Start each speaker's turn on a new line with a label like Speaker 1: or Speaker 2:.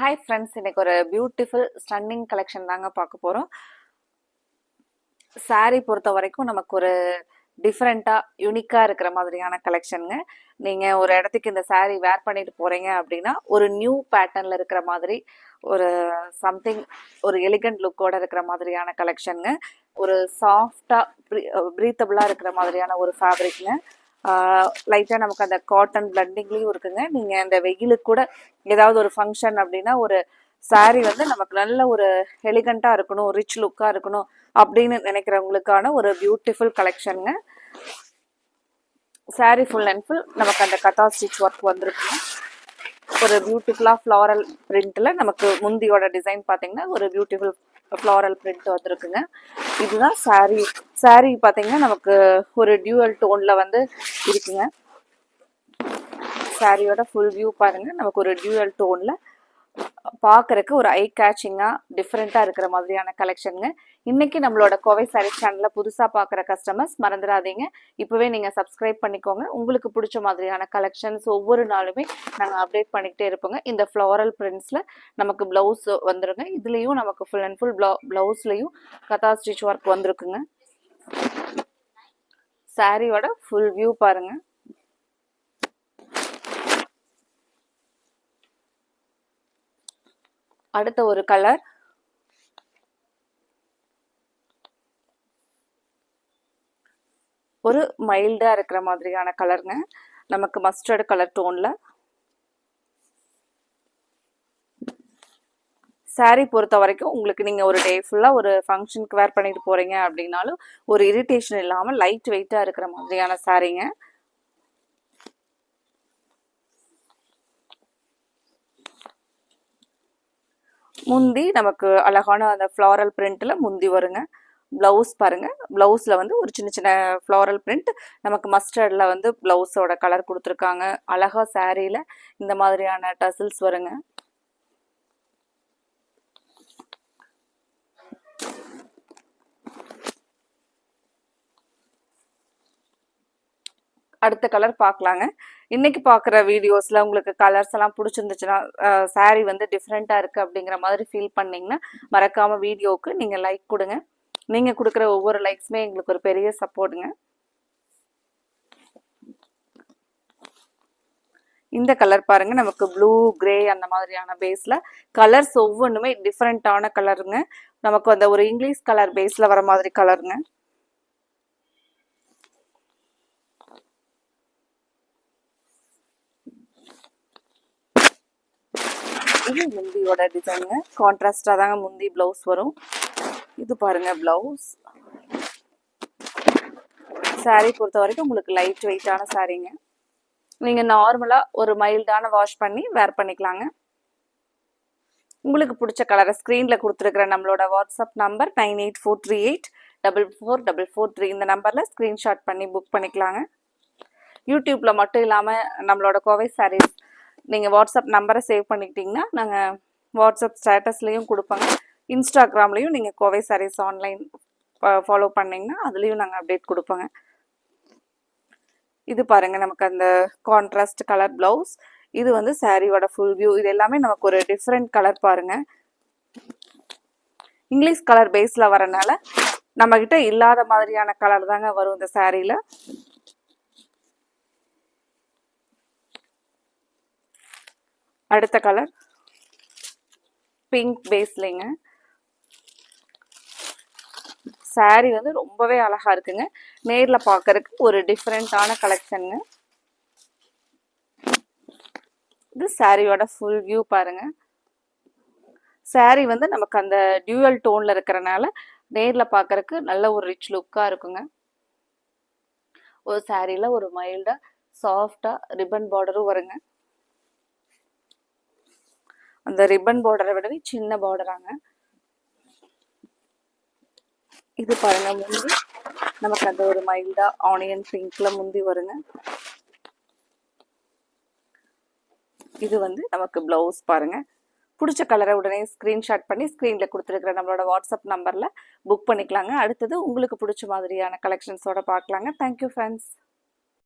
Speaker 1: Hi friends, இன்னைக்கு ஒரு beautiful stunning collection தாங்க பார்க்க போகிறோம். saree பொறுத்த வரைக்கும் நமக்கு ஒரு டிஃப்ரெண்ட்டாக யூனிக்காக இருக்கிற மாதிரியான கலெக்ஷனுங்க. நீங்கள் ஒரு இடத்துக்கு இந்த saree வேர் பண்ணிட்டு போகிறீங்க அப்படின்னா ஒரு நியூ பேட்டர்னில் இருக்கிற மாதிரி ஒரு சம்திங் ஒரு எலிகண்ட் லுக்கோட இருக்கிற மாதிரியான கலெக்ஷனுங்க. ஒரு சாஃப்டாக ப்ரீத்தபிளாக இருக்கிற மாதிரியான ஒரு ஃபேப்ரிக்ங்க. லைட்டாக நமக்கு அந்த காட்டன் பிளண்டிங்லேயும் இருக்குங்க. நீங்கள் அந்த வெயிலுக்கு கூட ஏதாவது ஒரு ஃபங்க்ஷன் அப்படின்னா ஒரு saree வந்து நமக்கு நல்ல ஒரு எலிகண்ட்டாக இருக்கணும், ரிச் லுக்காக இருக்கணும் அப்படின்னு நினைக்கிறவங்களுக்கான ஒரு பியூட்டிஃபுல் கலெக்ஷனுங்க. saree ஃபுல் அண்ட் ஃபுல் நமக்கு அந்த கதா ஸ்டிச் ஒர்க் வந்திருக்குங்க. ஒரு பியூட்டிஃபுல்லாக ஃப்ளாரல் பிரிண்ட்டில் நமக்கு முந்தியோட டிசைன் பார்த்தீங்கன்னா ஒரு பியூட்டிஃபுல் ஃப்ளாரல் பிரிண்ட் வந்துருக்குங்க. இதுதான் saree பார்த்தீங்கன்னா நமக்கு ஒரு டியூவல் டோனில் வந்து இருக்குங்க. சாரியோட ஃபுல் வியூ பாருங்கள். நமக்கு ஒரு டியூவல் டோனில் பார்க்குறக்கு ஒரு ஐ கேச்சிங்காக டிஃப்ரெண்ட்டாக இருக்கிற மாதிரியான கலெக்ஷனுங்க. இன்றைக்கி நம்மளோட கோவை சாரீ சேனலில் புதுசாக பார்க்குற கஸ்டமர்ஸ் மறந்துடாதீங்க, இப்போவே நீங்கள் சப்ஸ்கிரைப் பண்ணிக்கோங்க. உங்களுக்கு பிடிச்ச மாதிரியான கலெக்ஷன்ஸ் ஒவ்வொரு நாளுமே நாங்கள் அப்டேட் பண்ணிக்கிட்டே இருப்போங்க. இந்த ஃப்ளாரல் பிரிண்ட்ஸில் நமக்கு ப்ளவுஸ் வந்துருங்க. இதுலேயும் நமக்கு ஃபுல் அண்ட் ஃபுல் ப்ளவுஸ்லேயும் கதா ஸ்டிச் ஒர்க் வந்துருக்குங்க. சாரியோட ஃபுல் வியூ பாருங்கள். அடுத்த ஒரு கலர் ஒரு மைல்டாக இருக்கிற மாதிரியான கலருங்க. நமக்கு மஸ்டர்ட் கலர் டோனில். சாரீ பொறுத்த வரைக்கும் உங்களுக்கு நீங்கள் ஒரு டே ஃபுல்லாக ஒரு ஃபங்க்ஷனுக்கு வேர் பண்ணிட்டு போகிறீங்க அப்படின்னாலும் ஒரு இரிட்டேஷன் இல்லாமல் லைட் வெயிட்டாக இருக்கிற மாதிரியான சாரீங்க. முந்தி நமக்கு அழகான அந்த ஃப்ளாரல் பிரிண்ட்டில் முந்தி வருங்க. ப்ளவுஸ் பாருங்கள். ப்ளவுஸில் வந்து ஒரு சின்ன சின்ன ஃப்ளாரல் பிரிண்ட் நமக்கு மஸ்டர்டில் வந்து ப்ளவுஸோட கலர் கொடுத்துருக்காங்க. அழகாக சாரியில் இந்த மாதிரியான டசில்ஸ் வருங்க. அடுத்த கலர் பார்க்கலாங்க. இன்னைக்கு பார்க்குற வீடியோஸில் உங்களுக்கு கலர்ஸ் எல்லாம் பிடிச்சிருந்துச்சுன்னா, சாரீ வந்து டிஃப்ரெண்ட்டாக இருக்குது அப்படிங்கிற மாதிரி ஃபீல் பண்ணிங்கன்னா மறக்காமல் வீடியோவுக்கு நீங்கள் லைக் கொடுங்க. நீங்கள் கொடுக்குற ஒவ்வொரு லைக்ஸுமே எங்களுக்கு ஒரு பெரிய சப்போர்ட்டுங்க. இந்த கலர் பாருங்க. நமக்கு ப்ளூ கிரே அந்த மாதிரியான பேஸ்ல கலர்ஸ் ஒவ்வொன்றுமே டிஃப்ரெண்ட்டான கலருங்க. நமக்கு அந்த ஒரு இங்கிலீஷ் கலர் பேஸ்ல வர மாதிரி கலருங்க. இது முந்தியோட டிசைனுங்க. கான்ட்ராஸ்டாக தாங்க முந்தி ப்ளவுஸ் வரும். இது பாருங்க ப்ளவுஸ். சாரீ பொறுத்த வரைக்கும் உங்களுக்கு லைட் வெயிட்டான சாரீங்க. நீங்கள் நார்மலாக ஒரு மைல்டான வாஷ் பண்ணி வேர் பண்ணிக்கலாங்க. உங்களுக்கு பிடிச்ச கலரை ஸ்க்ரீனில் கொடுத்துருக்குற நம்மளோட வாட்ஸ்அப் நம்பர் 9843844443 இந்த நம்பரில் ஸ்க்ரீன்ஷாட் பண்ணி புக் பண்ணிக்கலாங்க. யூடியூப்பில் மட்டும் இல்லாமல் நம்மளோட கோவை சாரீஸ் நீங்கள் வாட்ஸ்அப் நம்பரை சேவ் பண்ணிக்கிட்டிங்கன்னா நாங்கள் வாட்ஸ்அப் ஸ்டேட்டஸ்லேயும் கொடுப்போங்க. இன்ஸ்டாகிராம்லேயும் நீங்கள் கோவை சாரீஸ் ஆன்லைன் ஃபாலோ பண்ணிங்கன்னா அதுலேயும் நாங்கள் அப்டேட் கொடுப்போங்க. இது பாருங்கள். நமக்கு அந்த கான்ட்ராஸ்ட் கலர் ப்ளவுஸ். இது வந்து சாரியோட ஃபுல் வியூ. இது எல்லாமே நமக்கு ஒரு டிஃப்ரெண்ட் கலர் பாருங்கள். இங்கிலீஷ் கலர் பேஸில் வரனால நம்மக்கிட்ட இல்லாத மாதிரியான கலர் தாங்க வரும் இந்த சாரியில். அடுத்த கலர் பிங்க் பேஸ்லைங்க. சாரீ வந்து ரொம்பவே அழகா இருக்குங்க. நேரில் பார்க்கறதுக்கு ஒரு டிஃப்ரெண்ட்டான கலெக்ஷனுங்க. இது சாரியோட ஃபுல் வியூ பாருங்க. சாரீ வந்து நமக்கு அந்த டியூவல் டோன்ல இருக்கிறனால நேரில் பார்க்கறதுக்கு நல்ல ஒரு ரிச் லுக்காக இருக்குங்க. ஒரு சாரியில் ஒரு மைல்டா சாஃப்டா ரிப்பன் பார்டரும் வருங்க. அந்த ரிப்பன் பார்டரை விடவே சின்ன பார்டராங்க. இது பாருங்க முந்தி நமக்கு அந்த ஒரு மைல்டா ஆனியன் பிங்க்ல முந்தி வருங்க. இது வந்து நமக்கு ப்ளவுஸ் பாருங்க. பிடிச்ச கலரை உடனே ஸ்க்ரீன்ஷாட் பண்ணி ஸ்க்ரீனில் கொடுத்துருக்குற நம்மளோட வாட்ஸ்அப் நம்பரில் புக் பண்ணிக்கலாங்க. அடுத்தது உங்களுக்கு பிடிச்ச மாதிரியான கலெக்ஷன்ஸோட பார்க்கலாங்க. Thank you friends.